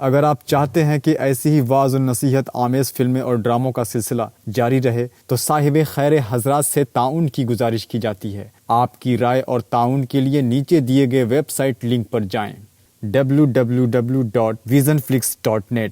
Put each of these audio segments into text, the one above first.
अगर आप चाहते हैं कि ऐसी ही वाज़ और नसीहत आमेज़ फिल्में और ड्रामों का सिलसिला जारी रहे तो साहिब खैर हजरात से ताउन की गुजारिश की जाती है। आपकी राय और ताउन के लिए नीचे दिए गए वेबसाइट लिंक पर जाएं www.visionflix.net।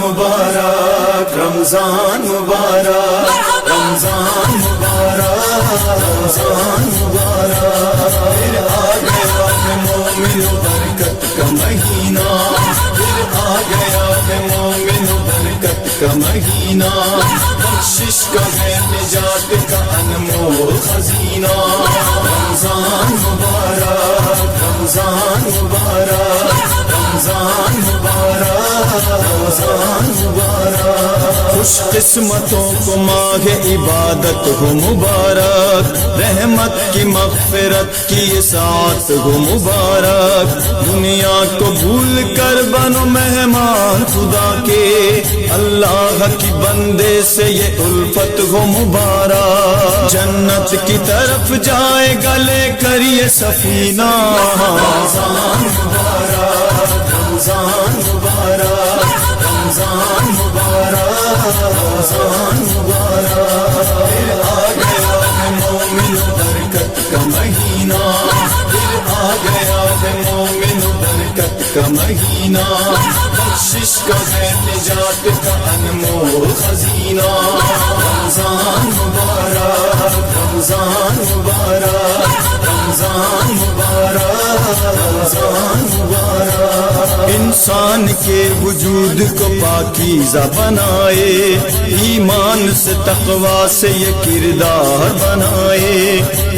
मुबारक रमजान मुबारक रमजान मुबारक रमजान मुबारक फिर आ गया है मोमिन बरकत का महीना फिर आ गया है मोमिन बरकत का महीना बख्शिश का है निजात का अनमोल खजीना रमजान मुबारक रमजान मुबारक रमजान मुबारक रमजान मुबारक खुश किस्मतों को माह इबादत हो मुबारक रहमत की मग़फ़िरत की साथ हो मुबारक दुनिया को भूल कर बनो मेहमान खुदा के अल्लाह की बंदे से ये उल्फत हो मुबारक जन्नत की तरफ जाए गले करिए सफीना रमजान मुबारक रमजान मुबारक रमजान मुबारक रमजान मुबारक फिर आ गया है मोमिन बरकत का महीना फिर आ गया है मोमिन बरकत का महीना बख्शिश का है निजात का अनमोल खजीना रमजान मुबारक रमजान मुबारक रमजान मुबारक रमजान मुबारक इंसान के वजूद को पाकीज़ा बनाए ईमान से तक़वा से ये किरदार बनाए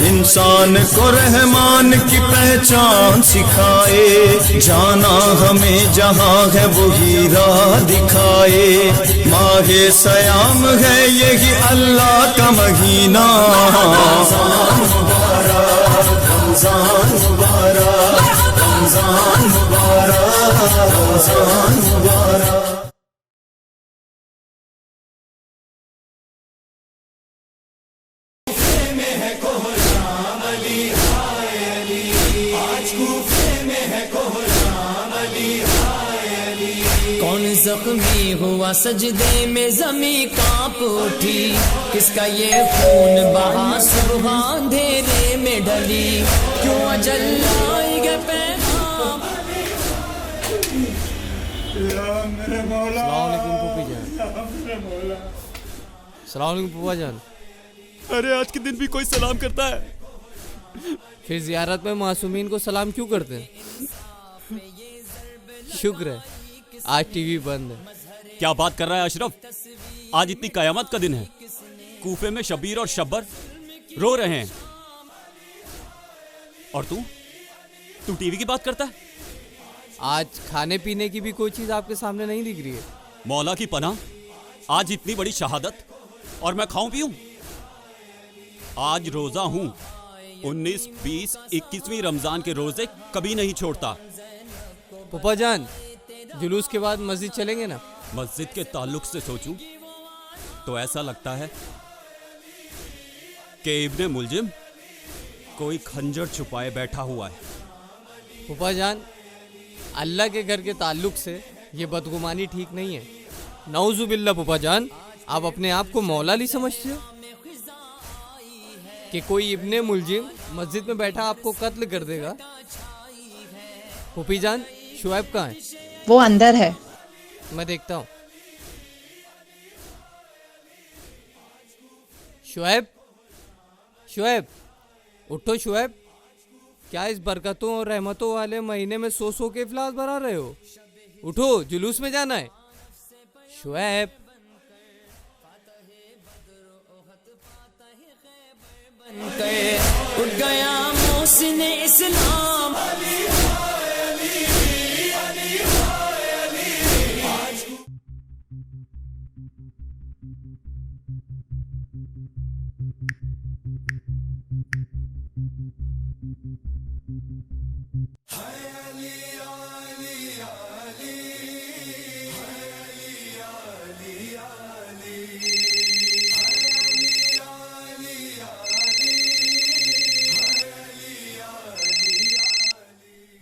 इंसान को रहमान की पहचान सिखाए जाना हमें जहाँ है वही राह दिखाए माहे सयाम है यही अल्लाह का महीना रमजान मुबारक रमजान मुबारक रमजान मुबारक रमजान मुबारक कौन जख्मी हुआ सजदे में ज़मीं कांप उठी किसका ये खून बहा सुबह अंधेरे में ढली क्यों अजल लाई गए पैगाम सलाम फूफा जान। अरे आज के दिन भी कोई सलाम करता है? फिर जियारत में मासूमीन को सलाम क्यों करते हैं? शुक्र है आज टीवी बंद है। क्या बात कर रहा है अशरफ? आज इतनी कयामत का दिन है। कूफे में शबीर और शब्बर रो रहे हैं और तू टीवी की बात करता है? आज खाने पीने की भी कोई चीज आपके सामने नहीं दिख रही है। मौला की पनाह, आज इतनी बड़ी शहादत और मैं खाऊं पीऊं? आज रोजा हूं। 19, 20, 21वीं रमजान के रोजे कभी नहीं छोड़ता। फूफा जान जुलूस के बाद मस्जिद चलेंगे ना? मस्जिद के ताल्लुक से सोचूं तो ऐसा लगता है कि इब्ने मुलजिम कोई खंजर छुपाए बैठा हुआ है। फूफा जान अल्लाह के घर के ताल्लुक से ये बदगुमानी ठीक नहीं है। नौजुबिल्ला फूफा जान, आप अपने आप को मौला नहीं समझते हो कि कोई इब्ने मुलजिम मस्जिद में बैठा आपको कत्ल कर देगा? फूफी जान शुएब कहाँ है? वो अंदर है। मैं देखता हूँ। शुएब, शुएब उठो शुएब। क्या इस बरकतों और रहमतों वाले महीने में सो के इफ्लास बना रहे हो? उठो, जुलूस में जाना है। शुएब उठ गया मोहसिन इस्लाम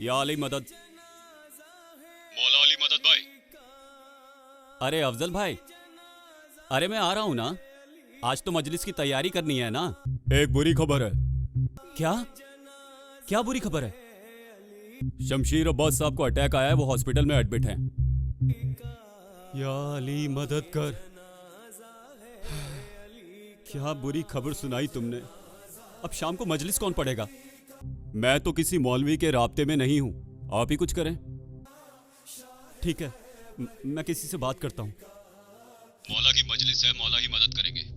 या अली मदद। मौला अली मदद भाई। अरे अफजल भाई, अरे मैं आ रहा हूं ना, आज तो मजलिस की तैयारी करनी है ना। एक बुरी खबर है। क्या क्या बुरी खबर है? शमशीर अब्बास साहब को अटैक आया है, वो हॉस्पिटल में एडमिट हैं। या अली मदद कर। क्या बुरी खबर सुनाई तुमने। अब शाम को मजलिस कौन पढ़ेगा? मैं तो किसी मौलवी के राब्ते में नहीं हूं, आप ही कुछ करें। ठीक है, मैं किसी से बात करता हूं। मौला की मजलिस है, मौला ही मदद करेंगे।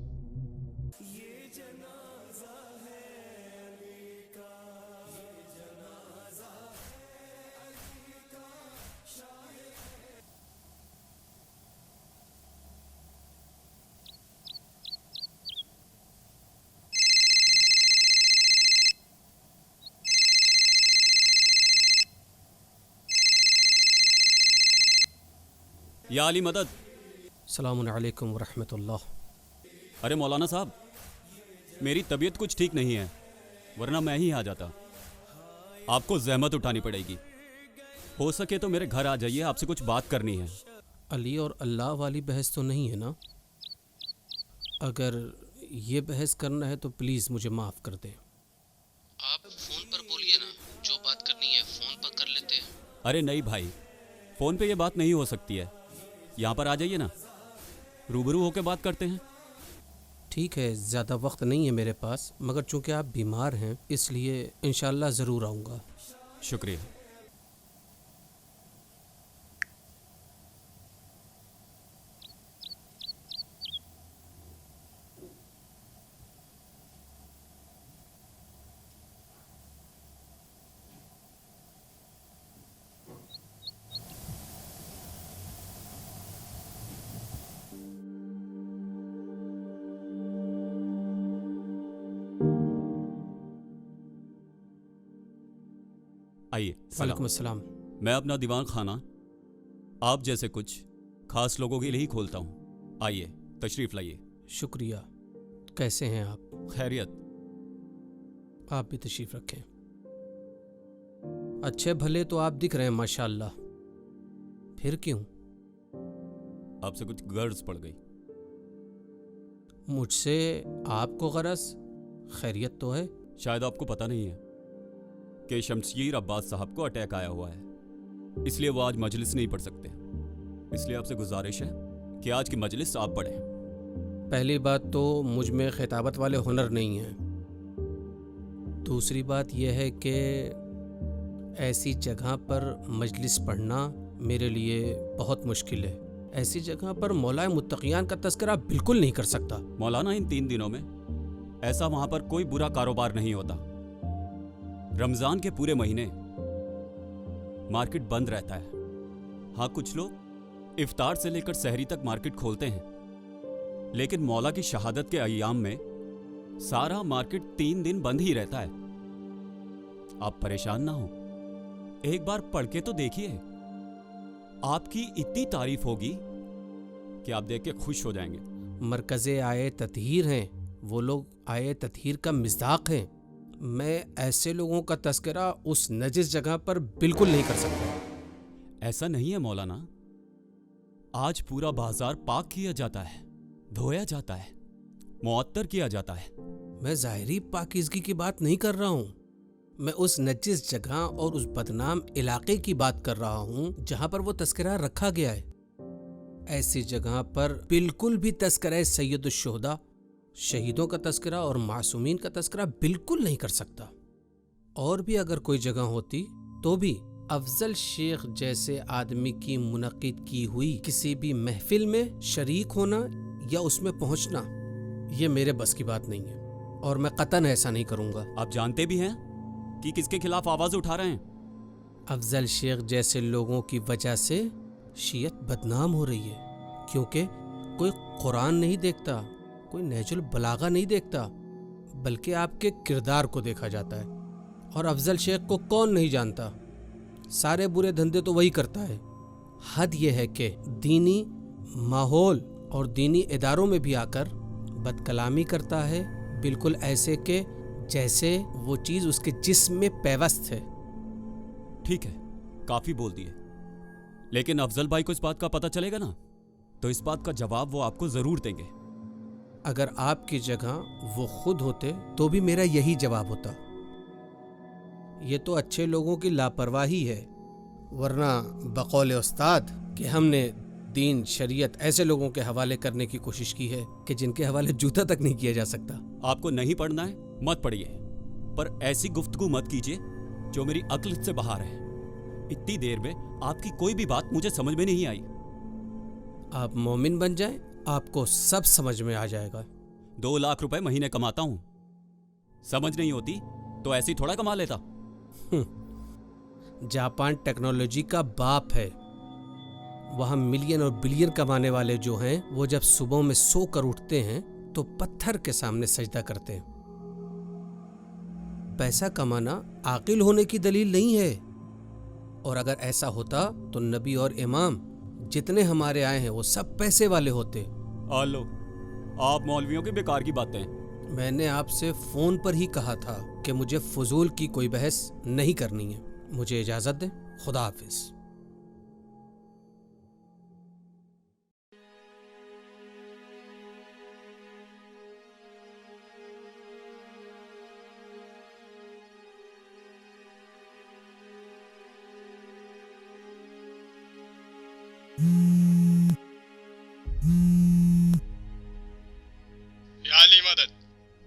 या अली मदद। अस्सलामु अलैकुम वरहमतुल्लाह। अरे मौलाना साहब, मेरी तबीयत कुछ ठीक नहीं है, वरना मैं ही आ जाता। आपको जहमत उठानी पड़ेगी। हो सके तो मेरे घर आ जाइए, आपसे कुछ बात करनी है। अली और अल्लाह वाली बहस तो नहीं है ना? अगर ये बहस करना है तो प्लीज़ मुझे माफ़ कर दें। आप फ़ोन पर बोलिए ना, जो बात करनी है फ़ोन पर कर लेते हैं। अरे नहीं भाई, फ़ोन पे ये बात नहीं हो सकती है। यहाँ पर आ जाइए ना, रूबरू होकर बात करते हैं। ठीक है, ज़्यादा वक्त नहीं है मेरे पास, मगर चूँकि आप बीमार हैं इसलिए इंशाअल्लाह ज़रूर आऊँगा। शुक्रिया। आइए। वालेकुम अस्सलाम। मैं अपना दीवान खाना आप जैसे कुछ खास लोगों के लिए ही खोलता हूँ। आइए, तशरीफ़ लाइए। शुक्रिया। कैसे हैं आप? खैरियत। आप भी तशरीफ़ रखें। अच्छे भले तो आप दिख रहे हैं माशाअल्लाह, फिर क्यों? आपसे कुछ गर्ज पड़ गई। मुझसे आपको गरज? खैरियत तो है? शायद आपको पता नहीं है कि शमशीर अब्बास साहब को अटैक आया हुआ है, इसलिए वो आज मजलिस नहीं पढ़ सकते। इसलिए आपसे गुजारिश है कि आज की मजलिस आप पढ़ें। पहली बात तो मुझ में खिताबत वाले हुनर नहीं हैं। दूसरी बात यह है कि ऐसी जगह पर मजलिस पढ़ना मेरे लिए बहुत मुश्किल है। ऐसी जगह पर मौलाए मुत्तकियान का तज़किरा बिल्कुल नहीं कर सकता। मौलाना, इन 3 दिनों में ऐसा वहां पर कोई बुरा कारोबार नहीं होता। रमजान के पूरे महीने मार्केट बंद रहता है। हाँ, कुछ लोग इफ्तार से लेकर सहरी तक मार्केट खोलते हैं, लेकिन मौला की शहादत के अय्याम में सारा मार्केट 3 दिन बंद ही रहता है। आप परेशान ना हो, एक बार पढ़ के तो देखिए, आपकी इतनी तारीफ होगी कि आप देख के खुश हो जाएंगे। मरकज़े आए ततहीर हैं, वो लोग आए ततहीर का मिज़दाक़ हैं। मैं ऐसे लोगों का तज़किरा उस नजिस जगह पर बिल्कुल नहीं कर सकता। ऐसा नहीं है मौलाना, आज पूरा बाजार पाक किया जाता है, धोया जाता है, मुअत्तर किया जाता है। मैं ज़ाहिरी पाकीज़गी की बात नहीं कर रहा हूँ, मैं उस नजिस जगह और उस बदनाम इलाके की बात कर रहा हूँ जहाँ पर वो तज़किरा रखा गया है। ऐसी जगह पर बिल्कुल भी तज़किरा सैयदुश्शुहदा, शहीदों का तज़किरा और मासूमीन का तज़किरा बिल्कुल नहीं कर सकता। और भी अगर कोई जगह होती तो भी अफजल शेख जैसे आदमी की मुनक़िद की हुई किसी भी महफिल में शरीक होना या उसमें पहुंचना, ये मेरे बस की बात नहीं है और मैं कतन ऐसा नहीं करूंगा। आप जानते भी हैं कि किसके खिलाफ आवाज उठा रहे हैं? अफजल शेख जैसे लोगों की वजह से शियत बदनाम हो रही है, क्योंकि कोई कुरान नहीं देखता, कोई नहजुल बलागा नहीं देखता, बल्कि आपके किरदार को देखा जाता है। और अफजल शेख को कौन नहीं जानता, सारे बुरे धंधे तो वही करता है। हद यह है कि दीनी माहौल और दीनी इदारों में भी आकर बदकलामी करता है, बिल्कुल ऐसे के जैसे वो चीज़ उसके जिस्म में पैवस्त है। ठीक है, काफी बोल दिए, लेकिन अफजल भाई को इस बात का पता चलेगा ना, तो इस बात का जवाब वो आपको जरूर देंगे। अगर आपकी जगह वो खुद होते तो भी मेरा यही जवाब होता। ये तो अच्छे लोगों की लापरवाही है, वरना बकौल उस्ताद कि हमने दीन शरीयत ऐसे लोगों के हवाले करने की कोशिश की है कि जिनके हवाले जूता तक नहीं किया जा सकता। आपको नहीं पढ़ना है, मत पढ़िए, पर ऐसी गुफ्तगू मत कीजिए जो मेरी अक्ल से बाहर है। इतनी देर में आपकी कोई भी बात मुझे समझ में नहीं आई। आप मोमिन बन जाएं, आपको सब समझ में आ जाएगा। 2 लाख रुपए महीने कमाता हूं, समझ नहीं होती तो ऐसी थोड़ा कमा लेता। जापान टेक्नोलॉजी का बाप है। वहां मिलियन और बिलियन कमाने वाले जो हैं वो जब सुबह में सोकर उठते हैं तो पत्थर के सामने सजदा करते हैं। पैसा कमाना आकिल होने की दलील नहीं है, और अगर ऐसा होता तो नबी और इमाम जितने हमारे आए हैं वो सब पैसे वाले होते। लो, आप मौलवियों की बेकार की बातें। मैंने आपसे फोन पर ही कहा था कि मुझे फजूल की कोई बहस नहीं करनी है। मुझे इजाजत दें, खुदा हाफिज।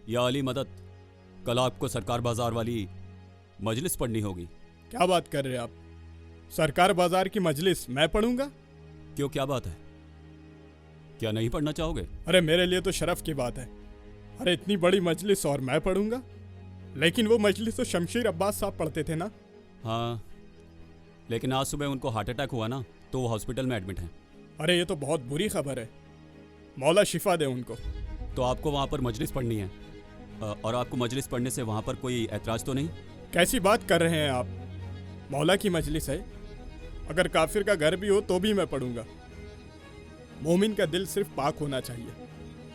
या अली मदद, कल आपको सरकार बाजार वाली मजलिस पढ़नी होगी। क्या बात कर रहे हैं आप? सरकार बाजार की मजलिस मैं पढ़ूंगा? क्यों, क्या बात है? क्या नहीं पढ़ना चाहोगे? अरे मेरे लिए तो शर्फ की बात है। अरे इतनी बड़ी मजलिस और मैं पढ़ूंगा? लेकिन वो मजलिस तो शमशीर अब्बास साहब पढ़ते थे ना। हाँ, लेकिन आज सुबह उनको हार्ट अटैक हुआ ना, तो वो हॉस्पिटल में एडमिट हैं। अरे ये तो बहुत बुरी खबर है। मौला शिफा दे उनको। तो आपको वहाँ पर मजलिस पढ़नी है, और आपको मजलिस पढ़ने से वहाँ पर कोई ऐतराज़ तो नहीं? कैसी बात कर रहे हैं आप? मौला की मजलिस है, अगर काफिर का घर भी हो तो भी मैं पढ़ूंगा। मोमिन का दिल सिर्फ पाक होना चाहिए।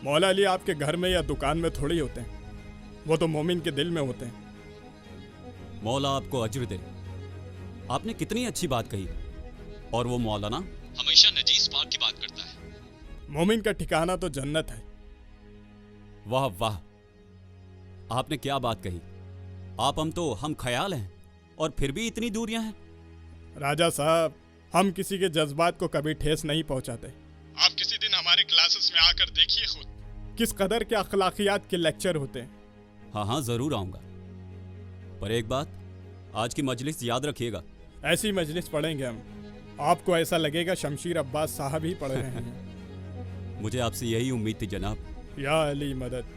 मौला अली आपके घर में या दुकान में थोड़ी होते हैं, वो तो मोमिन के दिल में होते हैं। मौला आपको अज्र दे। आपने कितनी अच्छी बात कही। और वो मौलाना हमेशा नजीस पाक की बात करता है। मोमिन का ठिकाना तो जन्नत है। वाह वाह, आपने क्या बात कही। आप हम ख्याल हैं, और फिर भी इतनी दूरियां हैं। राजा साहब, हम किसी के जज्बात को कभी ठेस नहीं पहुंचाते। आप किसी दिन हमारे क्लासेस में आकर देखिए खुद, किस कदर के अखलाकियात के लेक्चर होते हैं। हाँ हाँ, जरूर आऊंगा। पर एक बात, आज की मजलिस याद रखिएगा। ऐसी मजलिस पढ़ेंगे हम, आपको ऐसा लगेगा शमशीर अब्बास साहब ही पढ़ रहे हैं। मुझे आपसे यही उम्मीद थी जनाब। या अली मदद।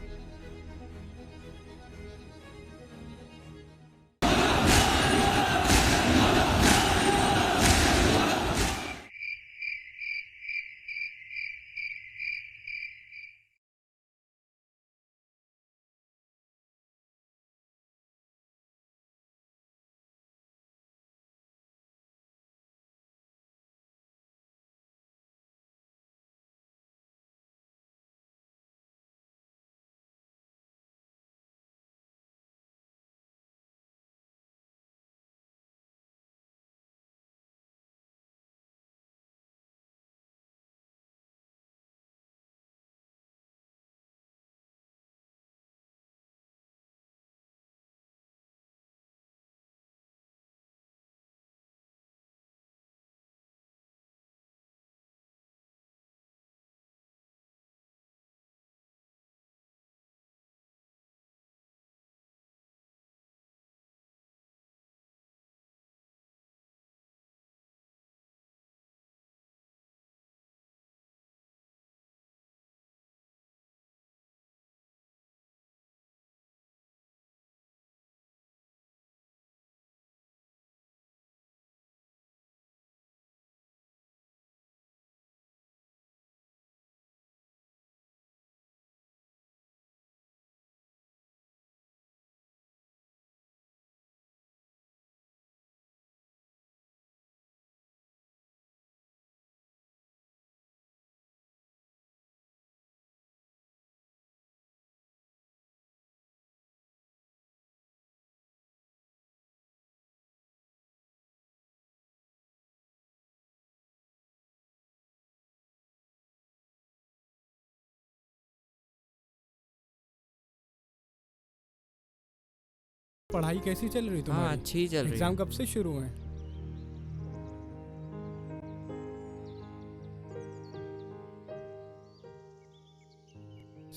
पढ़ाई कैसी चल रही तुम्हारी? हाँ, अच्छी चल रही एग्जाम है। कब से शुरू हुए?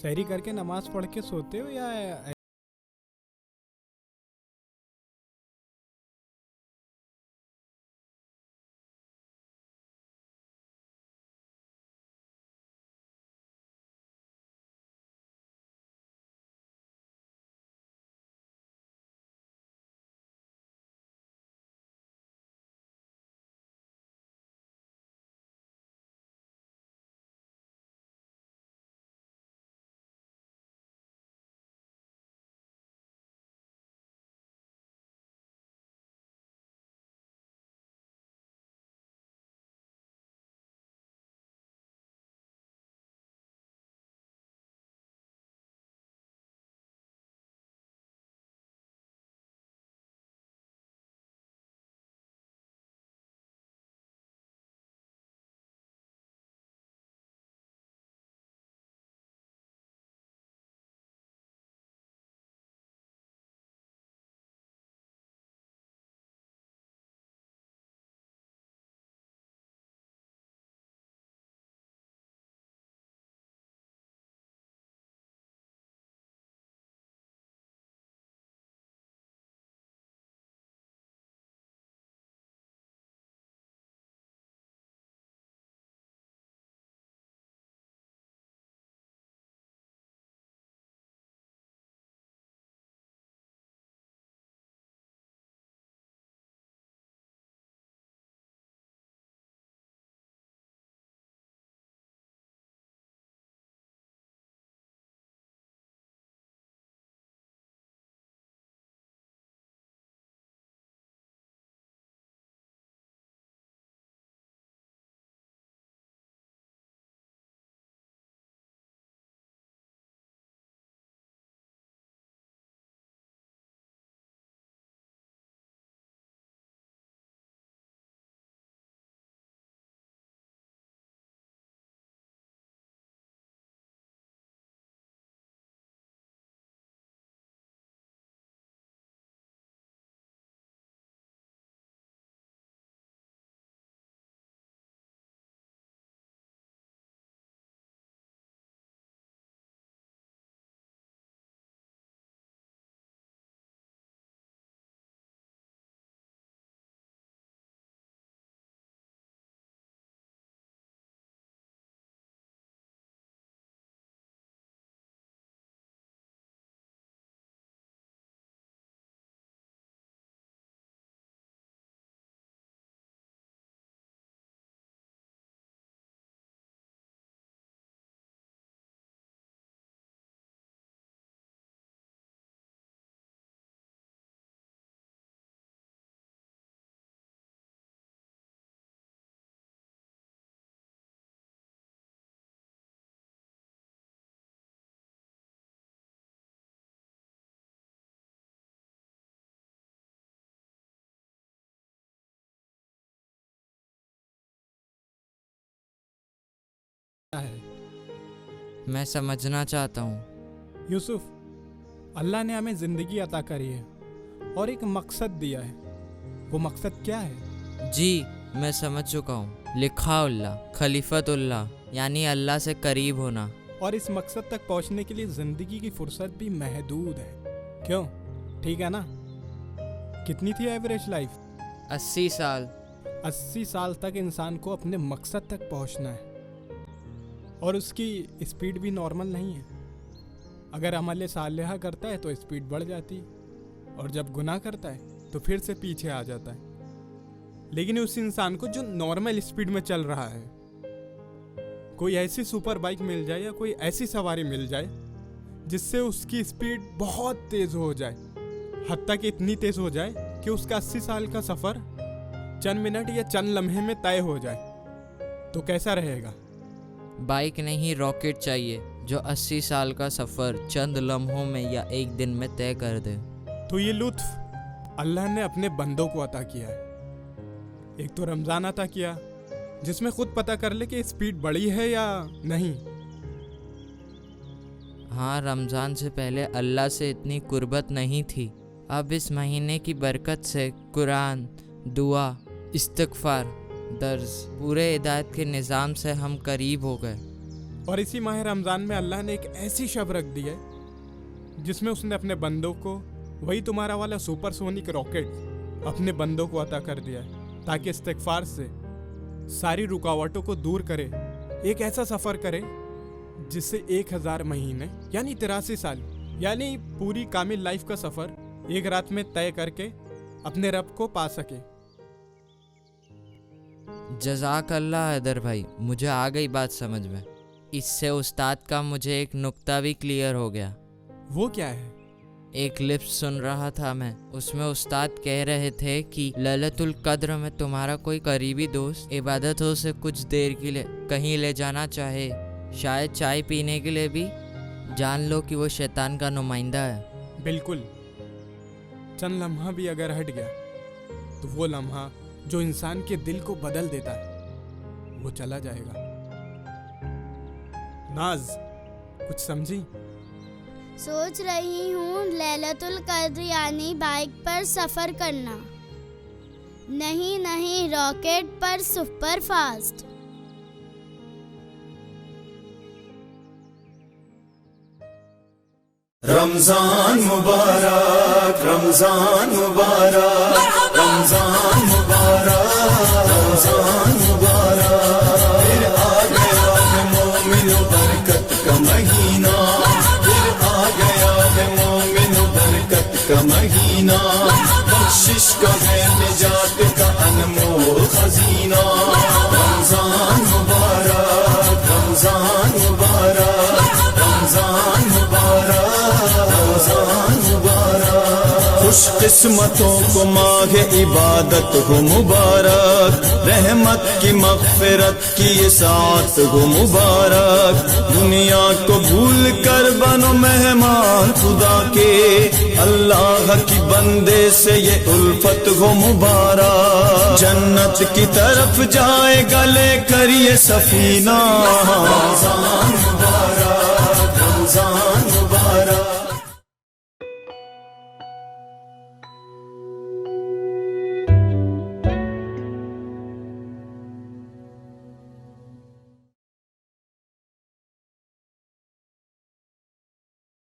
सहरी करके नमाज पढ़ के सोते हो या है? मैं समझना चाहता हूँ। यूसुफ, अल्लाह ने हमें ज़िंदगी अता करी है और एक मकसद दिया है। वो मकसद क्या है? जी, मैं समझ चुका हूँ। लिखाउल्लाह, खलीफतुल्लाह, यानी अल्लाह से करीब होना। और इस मकसद तक पहुंचने के लिए ज़िंदगी की फुर्सत भी महदूद है। क्यों? ठीक है ना? कितनी थी एवरेज लाइफ? 80 साल। 80 साल तक इंसान को अपने मकसद तक पहुंचना है और उसकी स्पीड भी नॉर्मल नहीं है। अगर अमल सालिहा करता है तो स्पीड बढ़ जाती है और जब गुनाह करता है तो फिर से पीछे आ जाता है। लेकिन उस इंसान को जो नॉर्मल स्पीड में चल रहा है, कोई ऐसी सुपर बाइक मिल जाए या कोई ऐसी सवारी मिल जाए जिससे उसकी स्पीड बहुत तेज़ हो जाए, हद तक इतनी तेज़ हो जाए कि उसका 80 साल का सफ़र चंद मिनट या चंद लम्हे में तय हो जाए, तो कैसा रहेगा? बाइक नहीं, रॉकेट चाहिए जो 80 साल का सफ़र चंद लम्हों में या एक दिन में तय कर दे। तो ये लुत्फ अल्लाह ने अपने बंदों को अता किया है। एक तो रमज़ान अता किया जिसमें खुद पता कर ले कि स्पीड बढ़ी है या नहीं। हाँ, रमज़ान से पहले अल्लाह से इतनी कुर्बत नहीं थी। अब इस महीने की बरकत से कुरान, दुआ, इस्तिग़फ़ार, दर्ज, पूरे हिदायत के निज़ाम से हम करीब हो गए। और इसी माह रमज़ान में अल्लाह ने एक ऐसी शब रख दी है जिसमें उसने अपने बंदों को वही तुम्हारा वाला सुपरसोनिक रॉकेट अपने बंदों को अता कर दिया है, ताकि इस्तिग़फ़ार से सारी रुकावटों को दूर करे, एक ऐसा सफ़र करे जिससे 1000 महीने यानी 83 साल यानी पूरी कामिल लाइफ का सफ़र एक रात में तय करके अपने रब को पा सके। जज़ाक अल्लाह हैदर भाई, मुझे आ गई बात समझ में। इससे उस्ताद का मुझे एक नुक्ता भी क्लियर हो गया। वो क्या है? एक क्लिप सुन रहा था मैं, उसमें उस्ताद कह रहे थे कि लैलतुल कद्र में तुम्हारा कोई करीबी दोस्त इबादतों से कुछ देर के लिए कहीं ले जाना चाहे, शायद चाय पीने के लिए भी, जान लो कि वो शैतान का नुमाइंदा है। बिल्कुल, चंद लम्हा भी अगर हट गया तो वो लम्हा जो इंसान के दिल को बदल देता है वो चला जाएगा। नाज, कुछ समझी? सोच रही हूँ लैलतुल कद्र यानी बाइक पर सफर करना, नहीं रॉकेट पर सुपर फास्ट। रमजान मुबारक, रमजान मुबारक, रमजान मुबारक, रमजान मुबारक। फिर आ गया है मोमिनो बरकत का महीना, फिर आ गया है मोमिनो बरकत का महीना, बख्शिश का है निजात का अनमोल खजीना। रमजान मुबारक, रमजान मुबारक, रमजान मुबारक, रमजान मुबारक। खुश किस्मतों को माह इबादत हो मुबारक, रहमत की मग़फ़िरत की साथ हो मुबारक। दुनिया को भूल कर बनो मेहमान खुदा के, अल्लाह की बंदे से ये उल्फत हो मुबारक। जन्नत की तरफ जाए गले करिए सफीना।